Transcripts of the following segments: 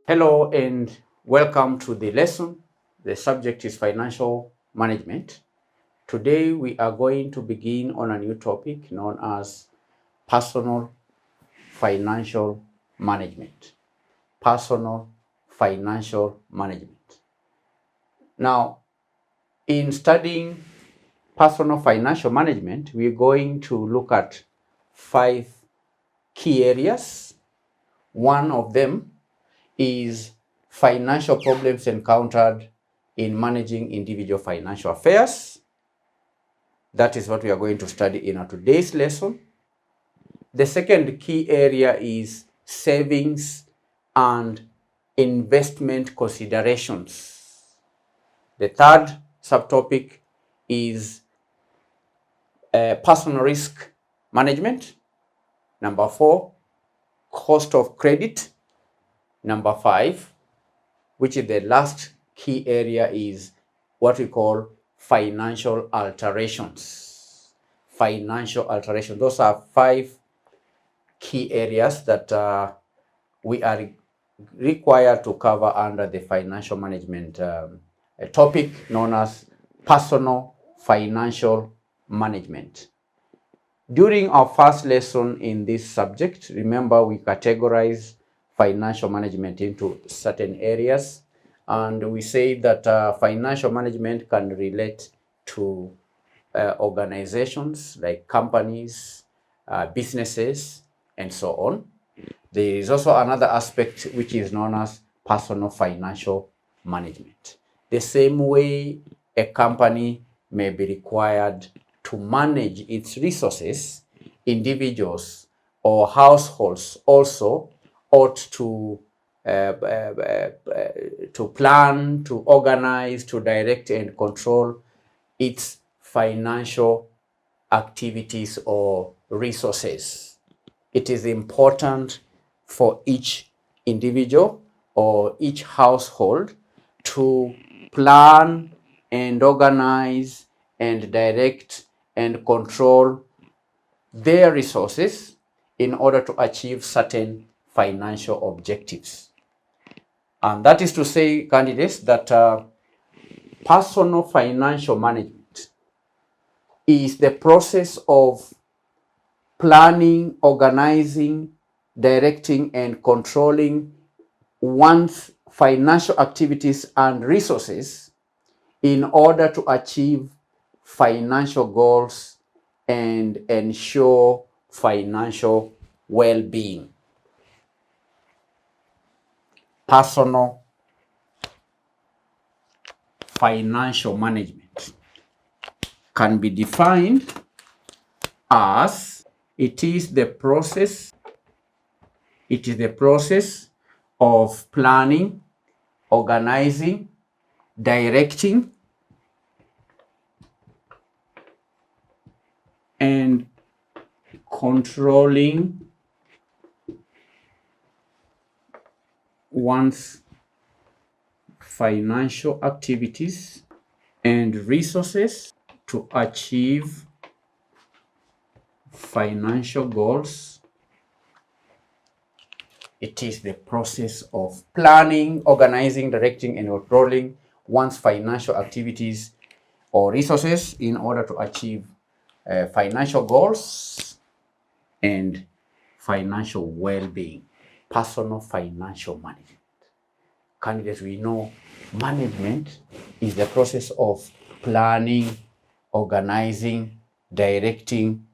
Hello and welcome to the lesson. The subject is financial management. Today we are going to begin on a new topic known as personal financial management. Personal financial management. Now, in studying personal financial management, we're going to look at 5 key areas. One of them is financial problems encountered in managing individual financial affairs. That is what we are going to study in our today's lesson. The second key area is savings and investment considerations. The third subtopic is personal risk management. Number 4, cost of credit. Number 5, which is the last key area, is what we call financial alterations. Financial alterations. Those are 5 key areas that we are required to cover under the financial management topic known as personal financial management. During our first lesson in this subject, remember we categorize financial management into certain areas, and we say that financial management can relate to organizations like companies, businesses, and so on. There is also another aspect which is known as personal financial management. The same way a company may be required to manage its resources, individuals or households also ought to plan, to organize, to direct and control its financial activities or resources. It is important for each individual or each household to plan and organize and direct and control their resources in order to achieve certain financial objectives. And that is to say, candidates, that personal financial management is the process of planning, organizing, directing, and controlling one's financial activities and resources in order to achieve financial goals and ensure financial well-being. Personal financial management can be defined as it is the process of planning, organizing, directing, and controlling one's financial activities and resources to achieve financial goals. It is the process of planning, organizing, directing, and controlling one's financial activities or resources in order to achieve financial goals and financial well-being. Personal financial management. Candidates, we know management is the process of planning, organizing, directing,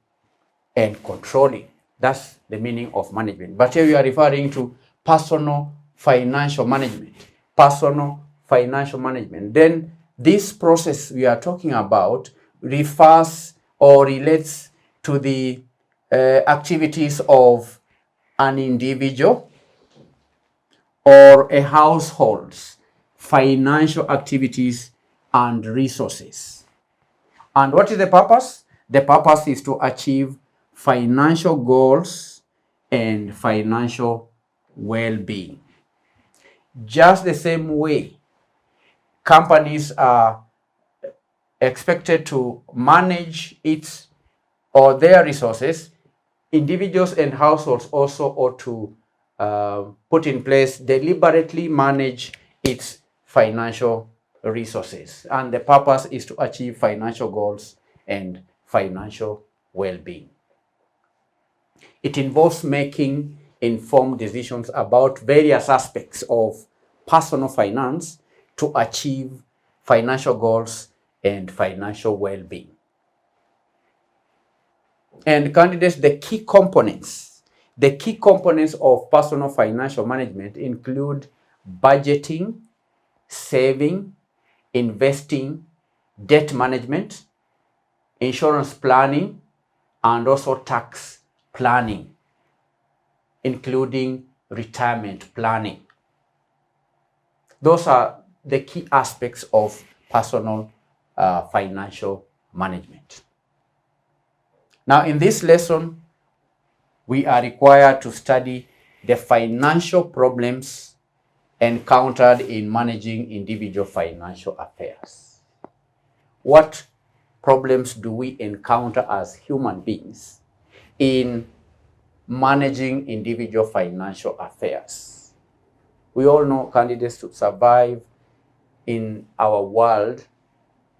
and controlling. That's the meaning of management. But here we are referring to personal financial management. Personal financial management. Then this process we are talking about refers or relates to the activities of an individual or a household's financial activities and resources. And what is the purpose? The purpose is to achieve financial goals and financial well-being. Just the same way companies are expected to manage its or their resources individuals and households also ought to put in place, deliberately manage its financial resources. And the purpose is to achieve financial goals and financial well-being. It involves making informed decisions about various aspects of personal finance to achieve financial goals and financial well-being. And candidates, the key components of personal financial management include budgeting, saving, investing, debt management, insurance planning, and also tax planning, including retirement planning. Those are the key aspects of personal financial management. Now, in this lesson, we are required to study the financial problems encountered in managing individual financial affairs. What problems do we encounter as human beings in managing individual financial affairs? We all know, candidates, to survive in our world,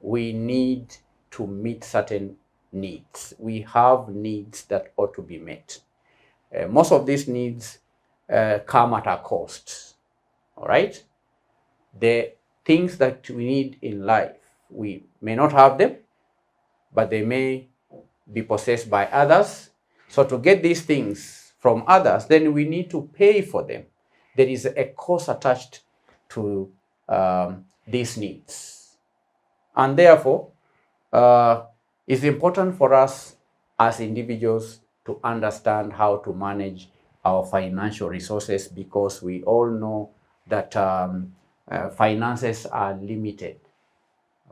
we need to meet certain needs. We have needs that ought to be met. Most of these needs come at a cost. All right? The things that we need in life, we may not have them, but they may be possessed by others. So to get these things from others, then we need to pay for them. There is a cost attached to these needs. And therefore, it's important for us as individuals to understand how to manage our financial resources, because we all know that finances are limited,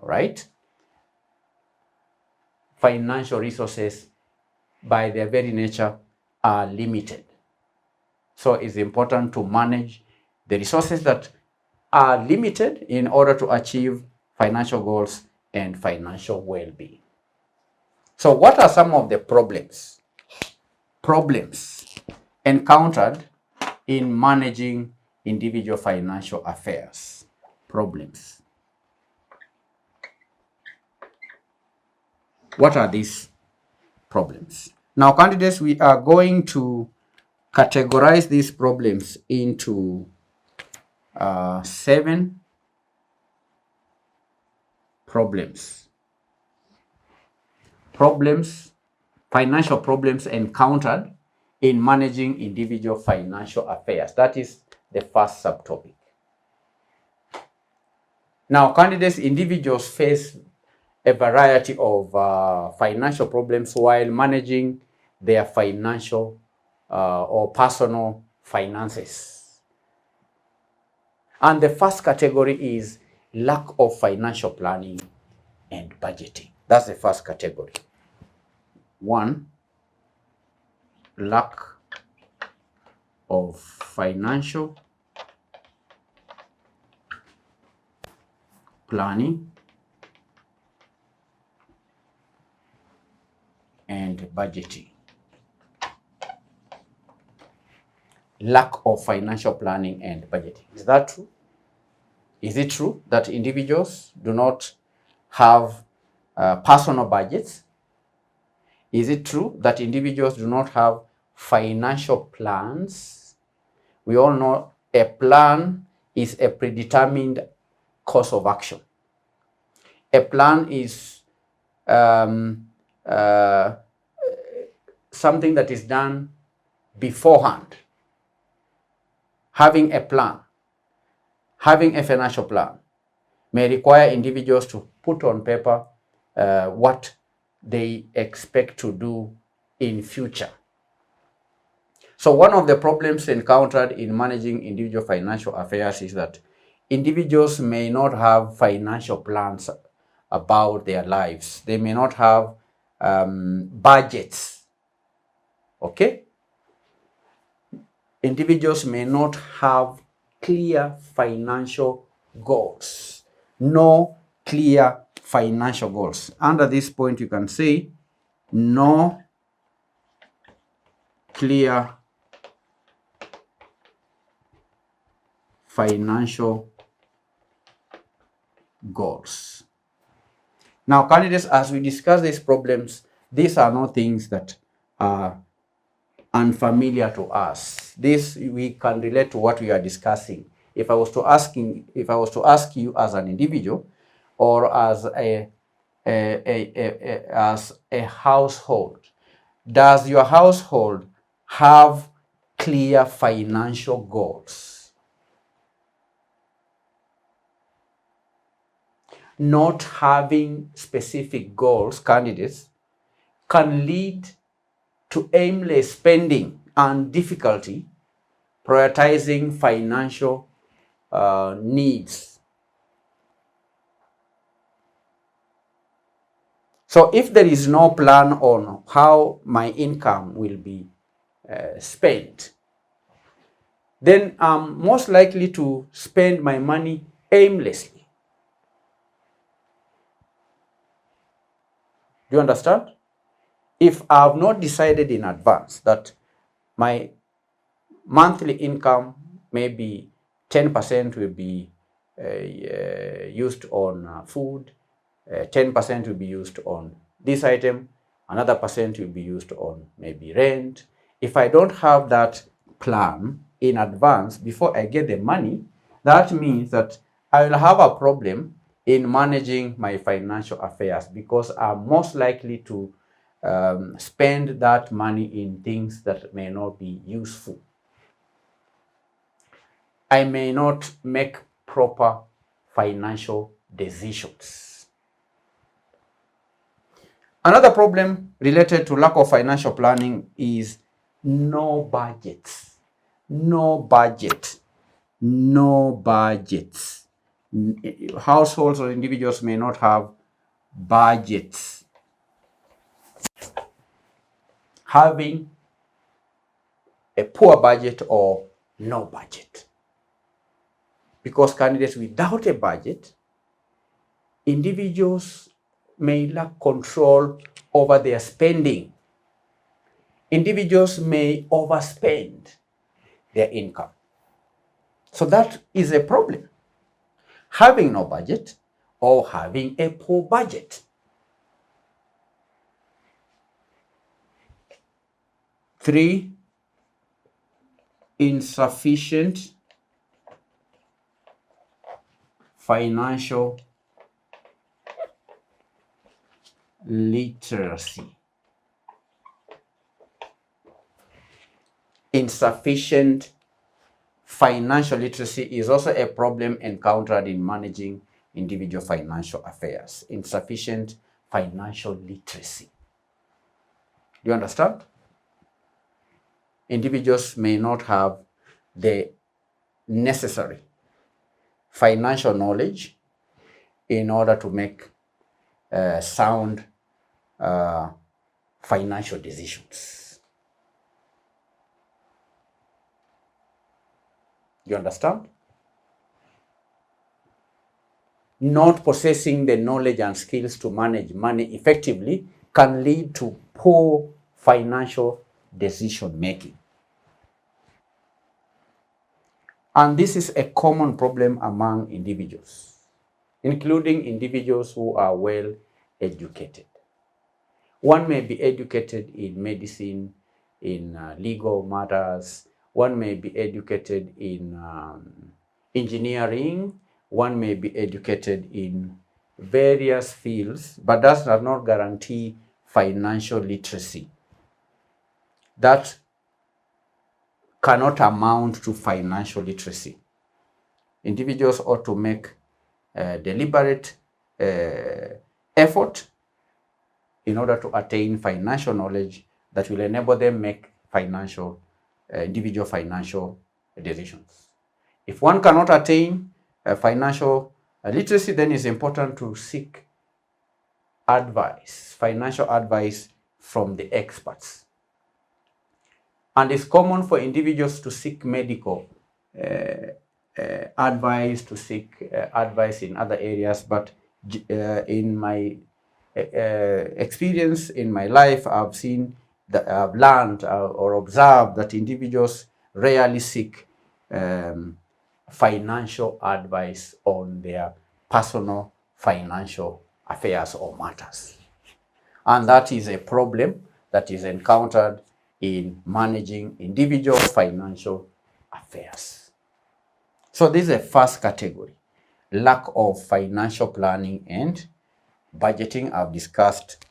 right? Financial resources, by their very nature, are limited. So it's important to manage the resources that are limited in order to achieve financial goals and financial well-being. So what are some of the problems encountered in managing individual financial affairs? Problems. What are these problems? Now, candidates, we are going to categorize these problems into 7 problems. Financial problems encountered in managing individual financial affairs. That is the first subtopic. Now, candidates, individuals face a variety of financial problems while managing their financial or personal finances. And the first category is lack of financial planning and budgeting. That's the first category. 1, lack of financial planning and budgeting. Lack of financial planning and budgeting. Is that true? Is it true that individuals do not have personal budgets? Is it true that individuals do not have financial plans? We all know a plan is a predetermined course of action. A plan is something that is done beforehand. Having a plan, having a financial plan may require individuals to put on paper what they expect to do in future. So one of the problems encountered in managing individual financial affairs is that individuals may not have financial plans about their lives. They may not have budgets. Okay? Individuals may not have clear financial goals. No clear financial goals. Under this point, you can say no clear financial goals. Now, candidates, as we discuss these problems, these are not things that are unfamiliar to us. This we can relate to what we are discussing. If I was to ask you as an individual or as as a household, does your household have clear financial goals? Not having specific goals, candidates, can lead to aimless spending and difficulty prioritizing financial needs. So if there is no plan on how my income will be spent, then I'm most likely to spend my money aimlessly. Do you understand? If I have not decided in advance that my monthly income, maybe 10% will be used on food, 10% will be used on this item, another percent will be used on maybe rent. If I don't have that plan in advance before I get the money, that means that I will have a problem in managing my financial affairs because I'm most likely to spend that money in things that may not be useful. I may not make proper financial decisions. Another problem related to lack of financial planning is no budgets. No budget. No budgets. Households or individuals may not have budgets. Having a poor budget or no budget. Because candidates without a budget, individuals may lack control over their spending. Individuals may overspend their income. So that is a problem. Having no budget or having a poor budget. 3, insufficient financial literacy. Insufficient financial literacy is also a problem encountered in managing individual financial affairs. Insufficient financial literacy. Do you understand? Individuals may not have the necessary financial knowledge in order to make sound financial decisions. You understand? Not possessing the knowledge and skills to manage money effectively can lead to poor financial decision making. And this is a common problem among individuals, including individuals who are well educated. One may be educated in medicine, in legal matters. One may be educated in engineering. One may be educated in various fields, but that does not guarantee financial literacy. That cannot amount to financial literacy. Individuals ought to make deliberate effort in order to attain financial knowledge that will enable them make individual financial decisions. If one cannot attain financial literacy, then it's important to seek advice, financial advice from the experts. And it's common for individuals to seek medical advice, to seek advice in other areas, but in my experience in my life, I've seen that I've learned or observed that individuals rarely seek financial advice on their personal financial affairs or matters. And that is a problem that is encountered in managing individual financial affairs. So this is the first category, lack of financial planning and budgeting. I've discussed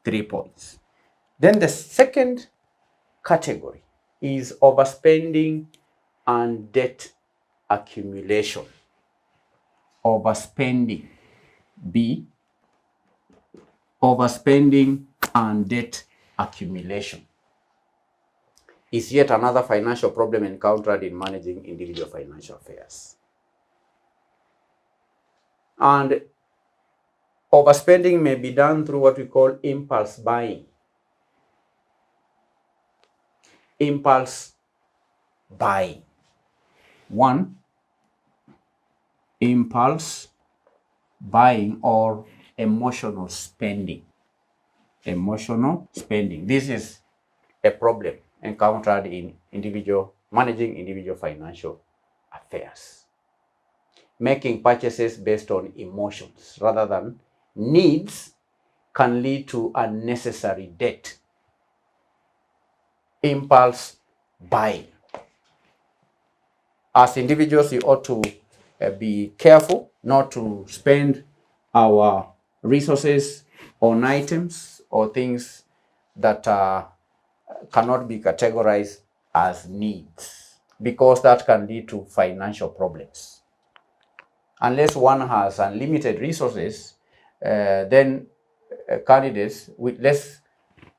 3 points. Then the second category is overspending and debt accumulation. Overspending. B, overspending and debt accumulation is yet another financial problem encountered in managing individual financial affairs. And overspending may be done through what we call impulse buying. Impulse buying. 1, impulse buying or emotional spending. Emotional spending. This is a problem encountered in managing individual financial affairs. Making purchases based on emotions rather than needs can lead to unnecessary debt. Impulse buying. As individuals, we ought to be careful not to spend our resources on items or things that cannot be categorized as needs, because that can lead to financial problems. Unless one has unlimited resources, then candidates with less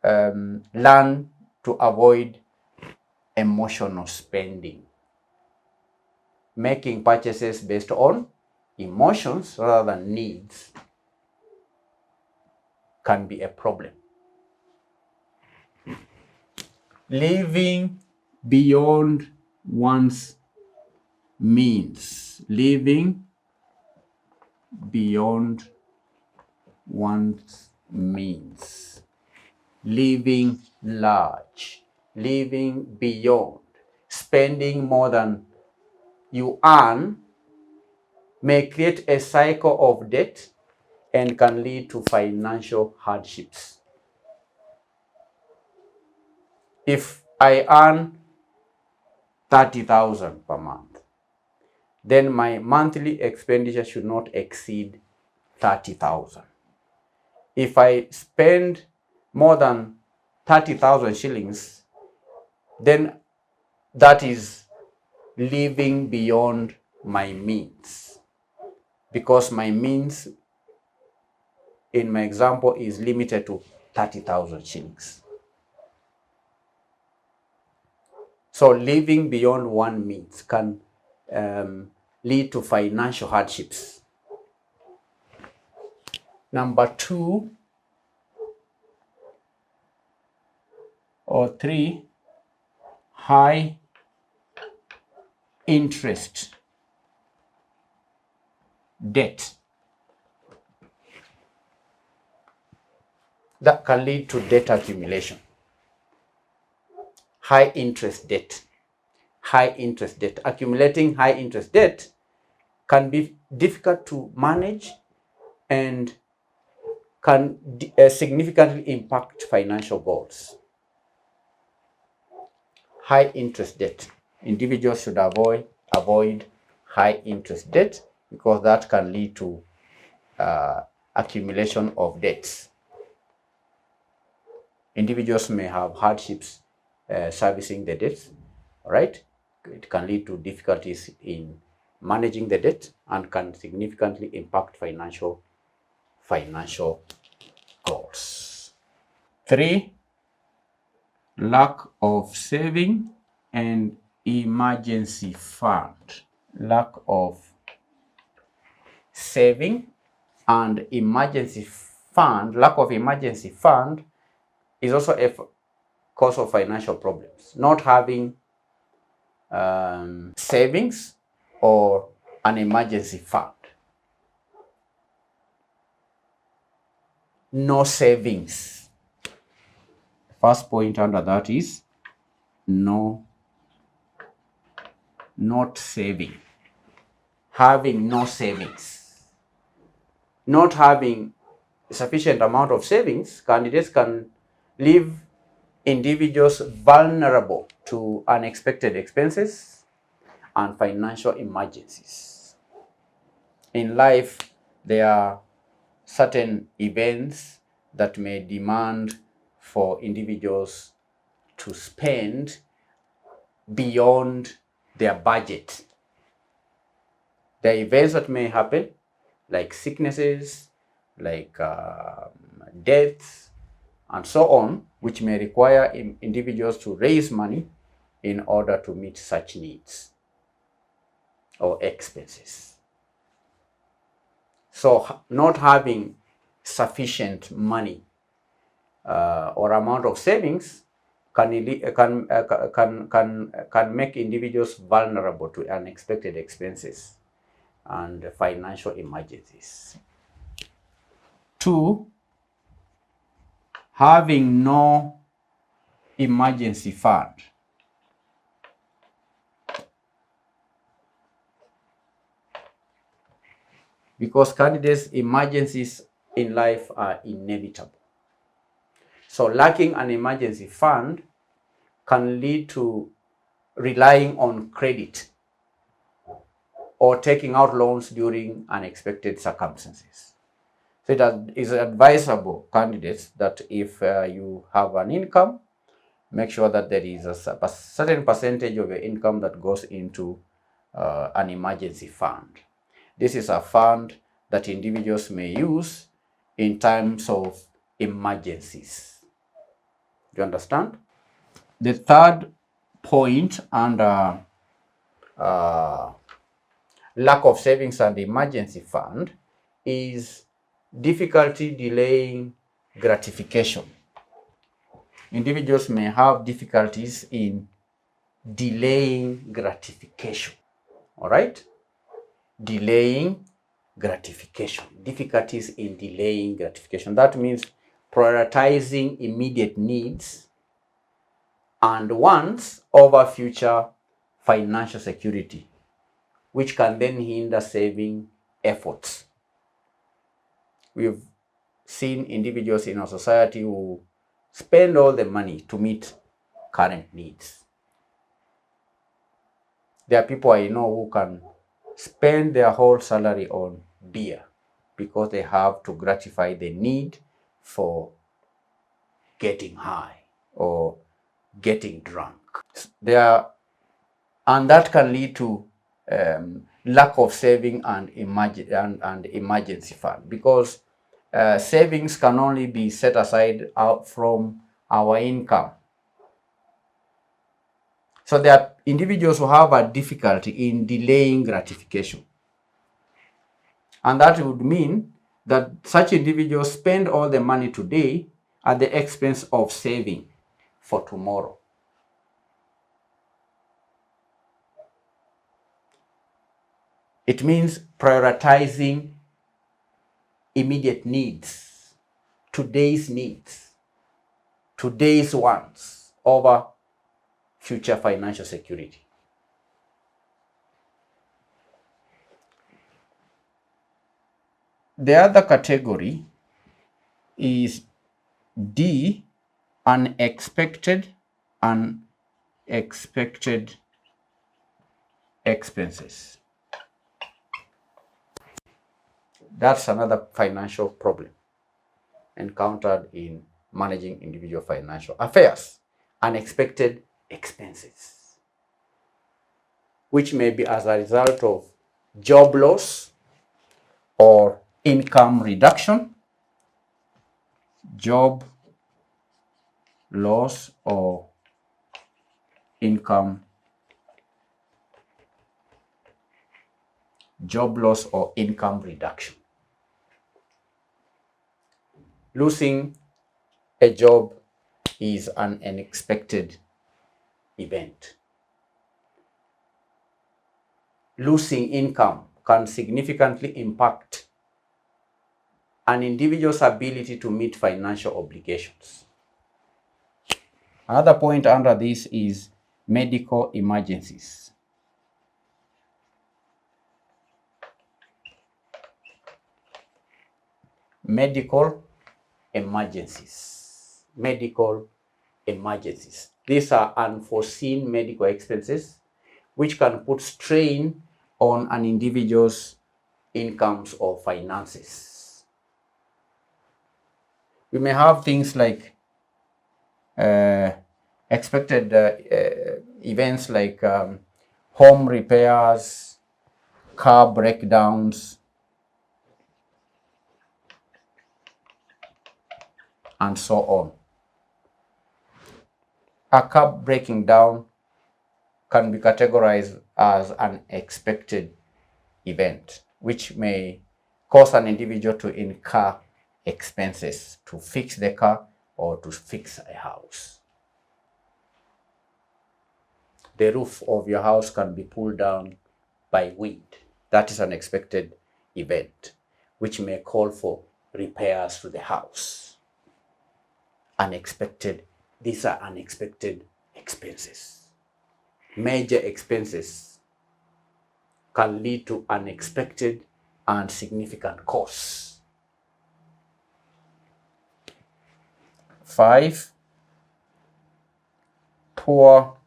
learn to avoid emotional spending. Making purchases based on emotions rather than needs can be a problem. Living beyond one's means. Living beyond one's means. Living large. Living beyond. Spending more than you earn may create a cycle of debt and can lead to financial hardships. If I earn 30,000 per month, then my monthly expenditure should not exceed 30,000. If I spend more than 30,000 shillings, then that is living beyond my means, because my means in my example is limited to 30,000 shillings. So living beyond one means can lead to financial hardships. Number 2 or 3, high interest debt. That can lead to debt accumulation. High interest debt. High interest debt. Accumulating high interest debt can be difficult to manage and can significantly impact financial goals. High interest debt. Individuals should avoid high interest debt, because that can lead to accumulation of debts. Individuals may have hardships servicing the debts, right? It can lead to difficulties in managing the debt and can significantly impact financial goals. 3, lack of saving and emergency fund. Lack of saving and emergency fund. Lack of emergency fund is also a cause of financial problems. Not having savings or an emergency fund. No savings. first point under that is not saving. Having no savings. Not having sufficient amount of savings, candidates can leave individuals vulnerable to unexpected expenses and financial emergencies. In life, there are certain events that may demand for individuals to spend beyond their budget. There are events that may happen, like sicknesses, like deaths, and so on, which may require individuals to raise money in order to meet such needs or expenses. So not having sufficient money or amount of savings can make individuals vulnerable to unexpected expenses and financial emergencies. 2, having no emergency fund. Because candidates' emergencies in life are inevitable. So lacking an emergency fund can lead to relying on credit or taking out loans during unexpected circumstances. So it is advisable, candidates, that if you have an income, make sure that there is a certain percentage of your income that goes into an emergency fund. This is a fund that individuals may use in times of emergencies. Do you understand? The third point under lack of savings and emergency fund is difficulty delaying gratification. Individuals may have difficulties in delaying gratification. All right? Delaying gratification. Difficulties in delaying gratification. That means prioritizing immediate needs and wants over future financial security, which can then hinder saving efforts. We've seen individuals in our society who spend all the money to meet current needs. There are people I know who can spend their whole salary on beer because they have to gratify the need for getting high or getting drunk. And that can lead to lack of saving and emergency fund, because savings can only be set aside out from our income. So there are individuals who have a difficulty in delaying gratification. And that would mean that such individuals spend all the money today at the expense of saving for tomorrow. It means prioritizing immediate needs, today's wants over future financial security. The other category is D, unexpected expenses. That's another financial problem encountered in managing individual financial affairs. Unexpected expenses, which may be as a result of job loss or income reduction, job loss or income reduction. Losing a job is an unexpected event. Losing income can significantly impact an individual's ability to meet financial obligations. Another point under this is medical emergencies. Medical emergencies. Medical emergencies. These are unforeseen medical expenses which can put strain on an individual's incomes or finances. We may have things like expected events like home repairs, car breakdowns, and so on. A car breaking down can be categorized as an expected event, which may cause an individual to incur expenses to fix the car or to fix a house. The roof of your house can be pulled down by wind. That is an expected event, which may call for repairs to the house. Unexpected, these are unexpected expenses. Major expenses can lead to unexpected and significant costs. 5, poor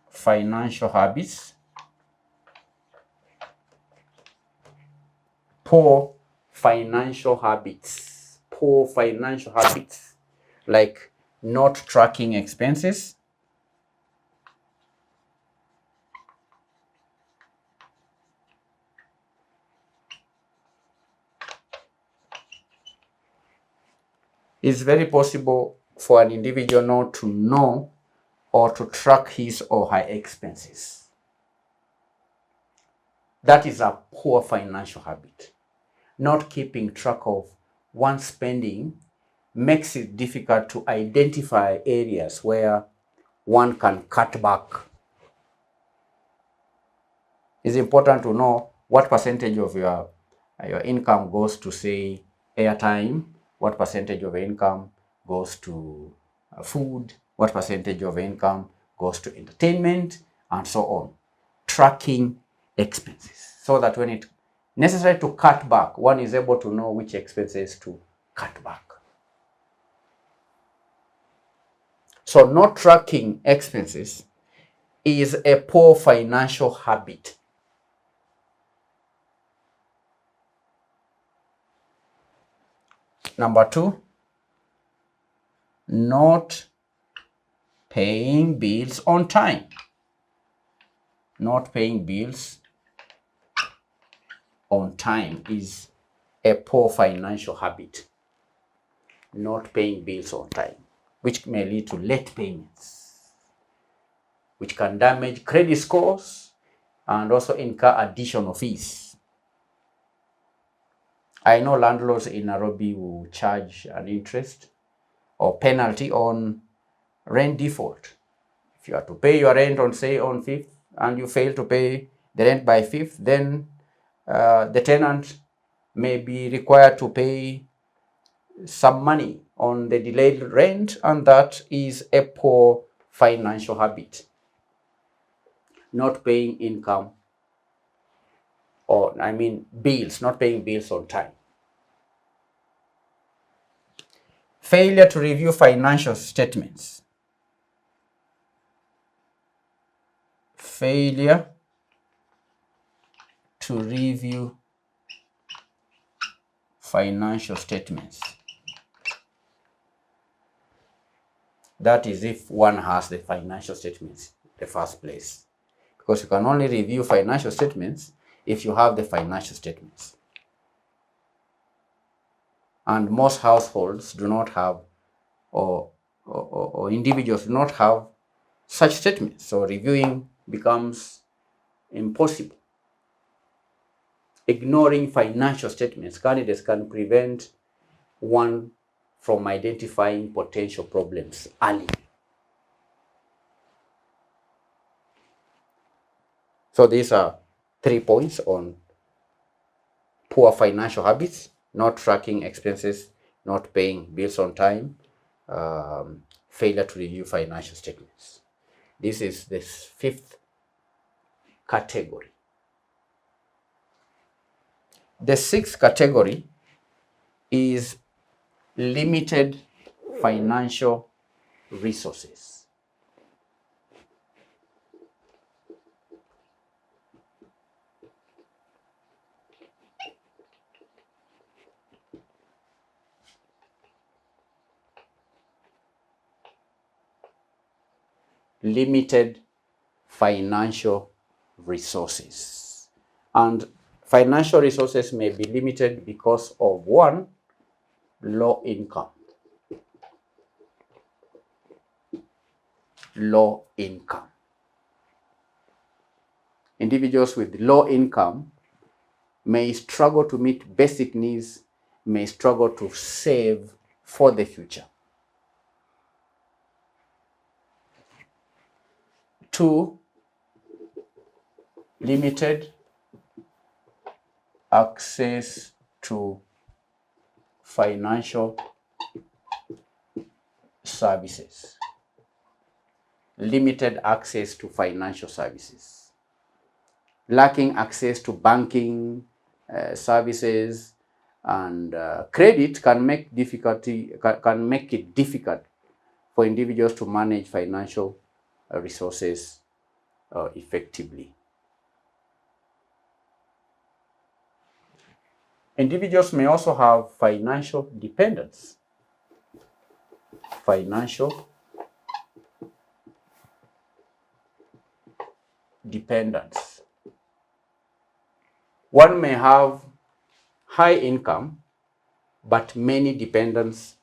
financial habits. Poor financial habits. Poor financial habits like not tracking expenses, it's very possible for an individual not to know or to track his or her expenses. That is a poor financial habit. Not keeping track of one's spending makes it difficult to identify areas where one can cut back. It's important to know what percentage of your income goes to, say, airtime, what percentage of income goes to food, what percentage of income goes to entertainment, and so on. Tracking expenses so that when it's necessary to cut back, one is able to know which expenses to cut back. So not tracking expenses is a poor financial habit. Number 2, not paying bills on time. Not paying bills on time is a poor financial habit. Not paying bills on time, which may lead to late payments, which can damage credit scores and also incur additional fees. I know landlords in Nairobi will charge an interest or penalty on rent default. If you are to pay your rent on, say, on 5th and you fail to pay the rent by 5th, then the tenant may be required to pay some money on the delayed rent, and that is a poor financial habit. Not paying income, or bills, not paying bills on time. Failure to review financial statements. Failure to review financial statements. That is if one has the financial statements in the first place. Because you can only review financial statements if you have the financial statements. And most households do not have, or individuals do not have such statements. So reviewing becomes impossible. Ignoring financial statements, candidates can prevent one from identifying potential problems early. So these are 3 points on poor financial habits: not tracking expenses, not paying bills on time, failure to review financial statements. This is the fifth category. The sixth category is limited financial resources. Limited financial resources. And financial resources may be limited because of one, low income. Low income. Individuals with low income may struggle to meet basic needs, may struggle to save for the future. 2, limited access to financial services. Limited access to financial services. Lacking access to banking services and credit can make it difficult for individuals to manage financial resources effectively. Individuals may also have financial dependence. Financial dependence. One may have high income, but many dependents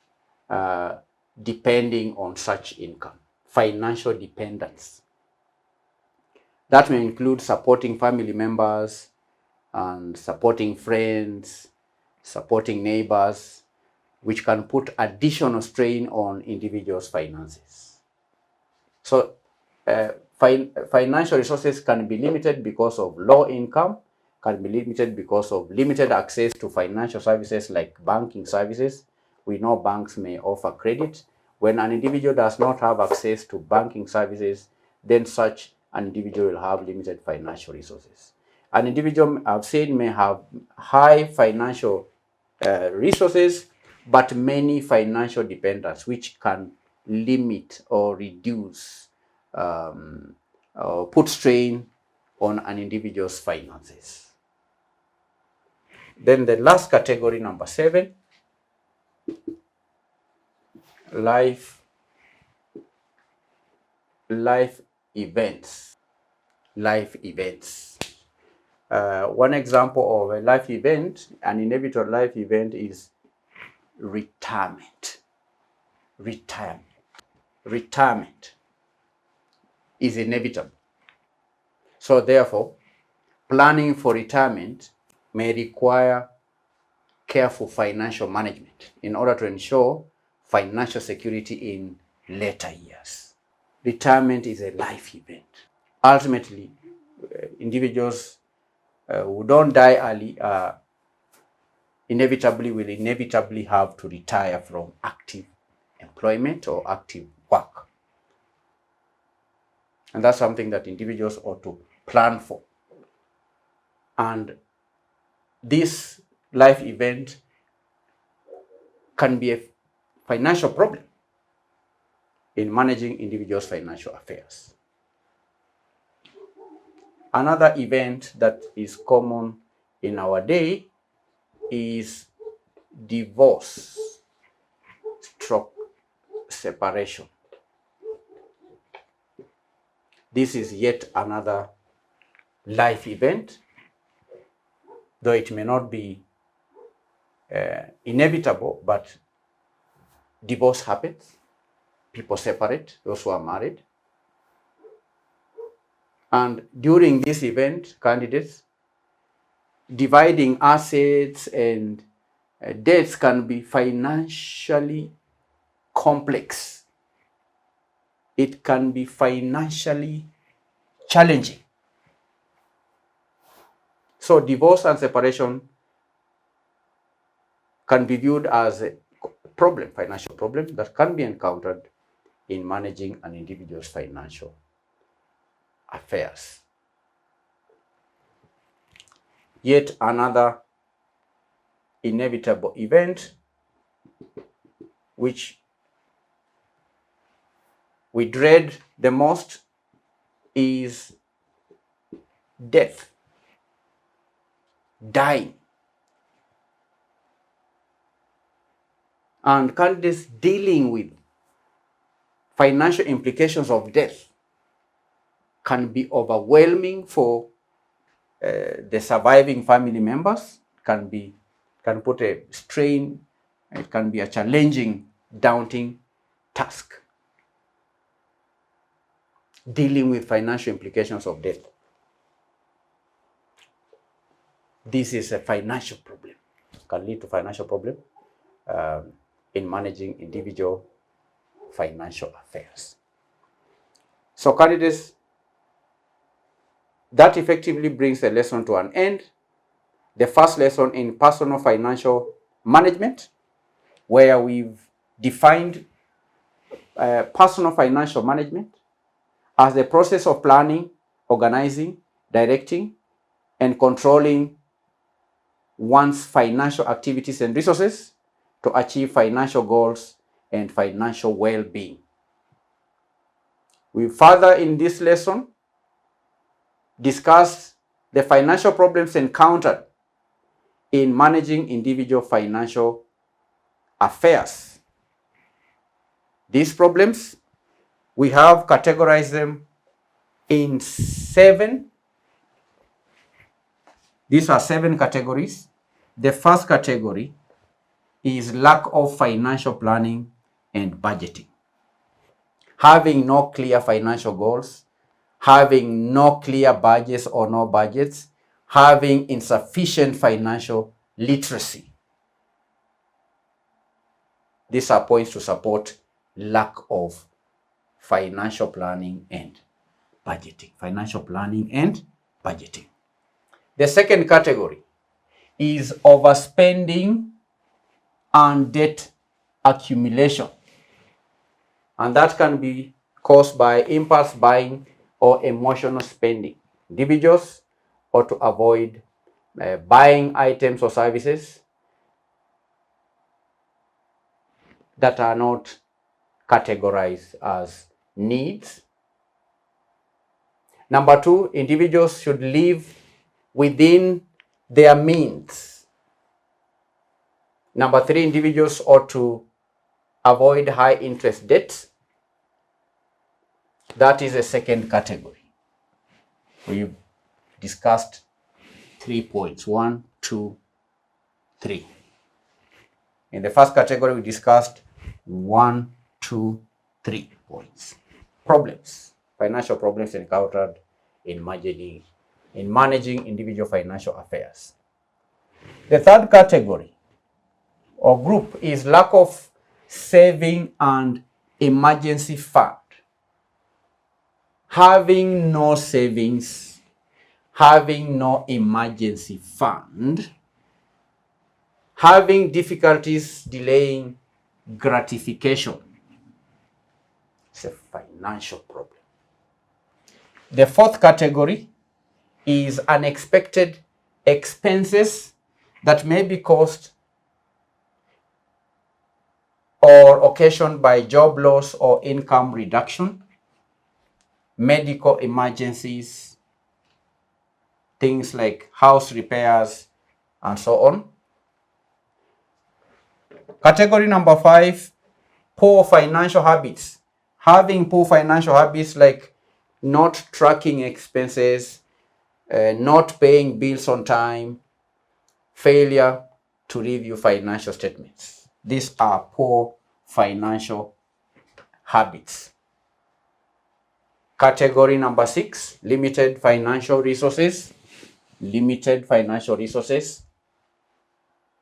depending on such income. Financial dependence. That may include supporting family members and supporting friends, supporting neighbors, which can put additional strain on individuals' finances. So financial resources can be limited because of low income, can be limited because of limited access to financial services like banking services. We know banks may offer credit. When an individual does not have access to banking services, then such an individual will have limited financial resources. An individual, I've said, may have high financial resources, but many financial dependents, which can limit or reduce or put strain on an individual's finances. Then the last category, number 7, life events. Life events. One example of a life event, an inevitable life event, is retirement. Retirement is inevitable. So therefore, planning for retirement may require careful financial management in order to ensure financial security in later years. Retirement is a life event. Ultimately, individuals who don't die early will inevitably have to retire from active employment or active work. And that's something that individuals ought to plan for. And this life event can be a financial problem in managing individuals' financial affairs. Another event that is common in our day is divorce / separation. This is yet another life event, though it may not be inevitable, but divorce happens. People separate, those who are married. And during this event, candidates, dividing assets and debts can be financially complex. It can be financially challenging. So divorce and separation can be viewed as a problem, financial problem that can be encountered in managing an individual's financial affairs. Yet another inevitable event which we dread the most is death, dying. And candidates dealing with financial implications of death can be overwhelming for the surviving family members, can put a strain, it can be a challenging, daunting task. Dealing with financial implications of death. This is a financial problem, can lead to financial problem in managing individual financial affairs. So candidates, that effectively brings the lesson to an end. The first lesson in personal financial management, where we've defined personal financial management as the process of planning, organizing, directing, and controlling one's financial activities and resources to achieve financial goals and financial well-being. We further in this lesson discuss the financial problems encountered in managing individual financial affairs. These problems, we have categorized them in 7. These are 7 categories. The first category is lack of financial planning and budgeting. Having no clear financial goals, having no clear budgets or no budgets, having insufficient financial literacy. These are points to support lack of financial planning and budgeting. Financial planning and budgeting. The second category is overspending and debt accumulation. And that can be caused by impulse buying or emotional spending. Individuals ought to avoid buying items or services that are not categorized as needs. Number 2, individuals should live within their means. Number 3, individuals ought to avoid high interest debts. That is the second category. We've discussed 3 points, 1, 2, 3. In the first category, we discussed 1, 2, 3 points. Problems, financial problems encountered in managing individual financial affairs. The third category or group is lack of saving and emergency fund. Having no savings, having no emergency fund, having difficulties delaying gratification. It's a financial problem. The fourth category is unexpected expenses that may be caused or occasioned by job loss or income reduction, medical emergencies, things like house repairs, and so on. Category number 5, poor financial habits. Having poor financial habits like not tracking expenses, not paying bills on time, failure to review financial statements. These are poor financial habits. Category number 6, limited financial resources. Limited financial resources,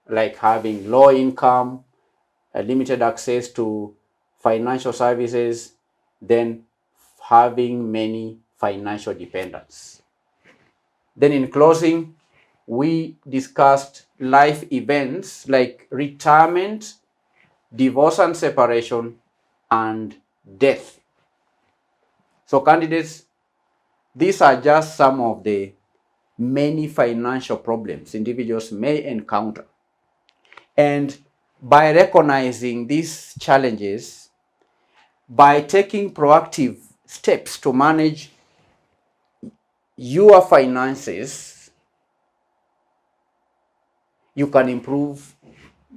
like having low income, limited access to financial services, then having many financial dependents. Then in closing, we discussed life events like retirement, divorce and separation, and death. So candidates, these are just some of the many financial problems individuals may encounter. And by recognizing these challenges, by taking proactive steps to manage your finances, you can improve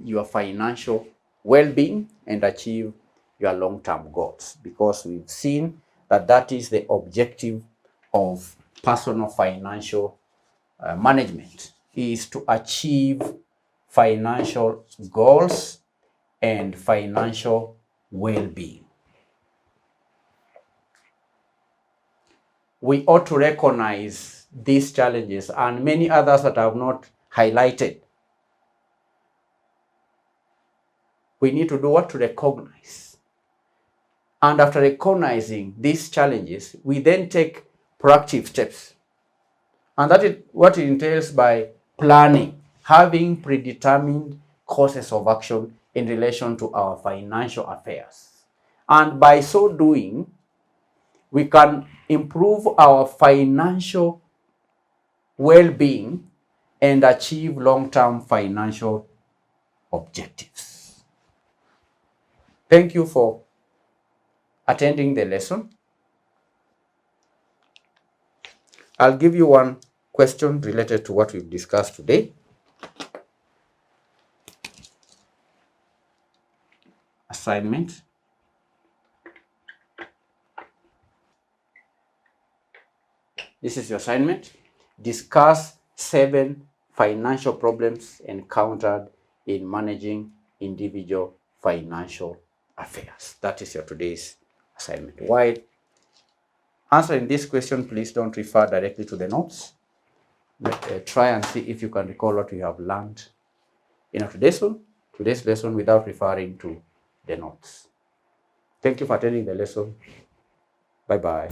your financial well-being and achieve your long-term goals, because we've seen that that is the objective of personal financial management, is to achieve financial goals and financial well-being. We ought to recognize these challenges and many others that I have not highlighted. We need to do what? To recognize. And after recognizing these challenges, we then take proactive steps. And that is what it entails by planning, having predetermined courses of action in relation to our financial affairs. And by so doing, we can improve our financial well-being and achieve long-term financial objectives. Thank you for attending the lesson. I'll give you one question related to what we've discussed today. Assignment. This is your assignment. Discuss 7 financial problems encountered in managing individual financial affairs. That is your today's assignment. While answering this question, please don't refer directly to the notes. Try and see if you can recall what you have learned in today's lesson without referring to the notes. Thank you for attending the lesson. Bye-bye.